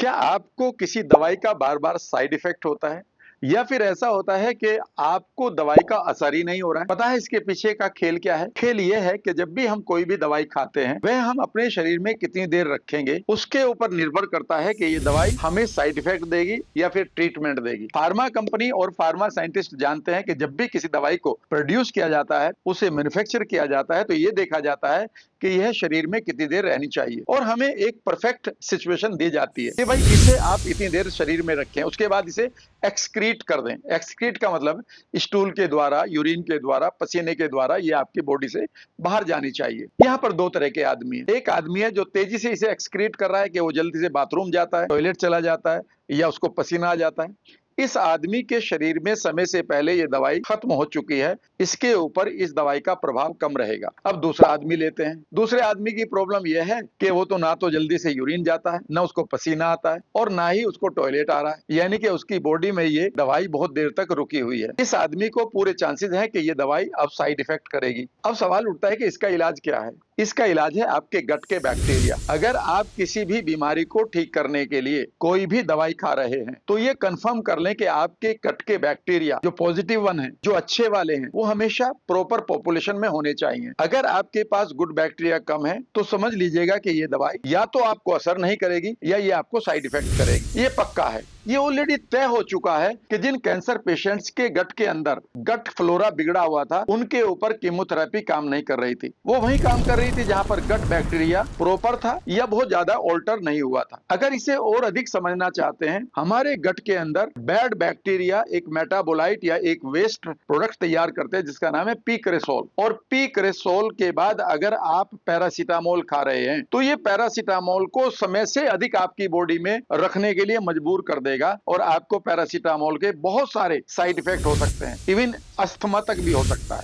क्या आपको किसी दवाई का बार-बार साइड इफ़ेक्ट होता है? या फिर ऐसा होता है कि आपको दवाई का असर ही नहीं हो रहा है? पता है इसके पीछे का खेल क्या है? खेल ये है कि जब भी हम कोई भी दवाई खाते हैं, वह हम अपने शरीर में कितनी देर रखेंगे, उसके ऊपर निर्भर करता है कि ये दवाई हमें साइड इफ़ेक्ट देगी या फिर ट्रीटमेंट देगी। फार्मा कंपनी और फार्मा साइंटिस्ट जानते हैं कि जब भी किसी दवाई को प्रोड्यूस किया जाता है, उसे मैन्युफैक्चर किया जाता है, तो ये देखा जाता है कि यह शरीर में कितनी देर रहनी चाहिए और हमें एक परफेक्ट सिचुएशन दी जाती है कि भाई इसे आप इतनी देर शरीर में रखें, उसके बाद इसे एक्सक्रीट कर दें। एक्सक्रीट का मतलब स्टूल के द्वारा, यूरिन के द्वारा, पसीने के द्वारा ये आपकी बॉडी से बाहर जानी चाहिए। यहाँ पर 2 तरह के आदमी हैं। एक आदमी है जो तेजी से इसे एक्सक्रीट कर रहा है कि वो जल्दी से बाथरूम जाता है, टॉयलेट चला जाता है या उसको पसीना आ जाता है। इस आदमी के शरीर में समय से पहले ये दवाई खत्म हो चुकी है, इसके ऊपर इस दवाई का प्रभाव कम रहेगा। अब दूसरा आदमी लेते हैं। दूसरे आदमी की प्रॉब्लम यह है कि वो तो ना तो जल्दी से यूरिन जाता है, ना उसको पसीना आता है और ना ही उसको टॉयलेट आ रहा है। यानी कि उसकी बॉडी में ये दवाई बहुत देर तक रुकी हुई है। इस आदमी को पूरे चांसेस हैं कि ये दवाई अब साइड इफेक्ट करेगी। अब सवाल उठता है कि इसका इलाज क्या है? इसका इलाज है आपके गट के बैक्टीरिया। अगर आप किसी भी बीमारी को ठीक करने के लिए कोई भी दवाई खा रहे हैं, तो ये कंफर्म कर लें कि आपके गट के बैक्टीरिया जो पॉजिटिव वन हैं, जो अच्छे वाले हैं, वो हमेशा प्रॉपर पॉपुलेशन में होने चाहिए। अगर आपके पास गुड बैक्टीरिया कम है, तो समझ लीजिएगा कि ये दवाई या तो आपको असर नहीं करेगी या ये आपको साइड इफेक्ट करेगी। ये पक्का है। ये ऑलरेडी तय हो चुका है कि जिन कैंसर पेशेंट्स के गट के अंदर गट फ्लोरा बिगड़ा हुआ था, उनके ऊपर कीमोथेरेपी काम नहीं कर रही थी। वो वहीं काम कर रही थी जहां पर गट बैक्टीरिया प्रॉपर था या बहुत ज्यादा ऑल्टर नहीं हुआ था। अगर इसे और अधिक समझना चाहते हैं, हमारे गट के अंदर बैड बैक्टीरिया एक मेटाबोलाइट या एक वेस्ट प्रोडक्ट तैयार करते हैं जिसका नाम है पीक्रेसोल। और पीक्रेसोल के बाद अगर आप पैरासीटामोल खा रहे हैं, तो ये पैरासीटामोल को समय से अधिक आपकी बॉडी में रखने के लिए मजबूर कर देगा और आपको पैरासीटामोल के बहुत सारे साइड इफेक्ट हो सकते हैं, इवन अस्थमा तक भी हो सकता है।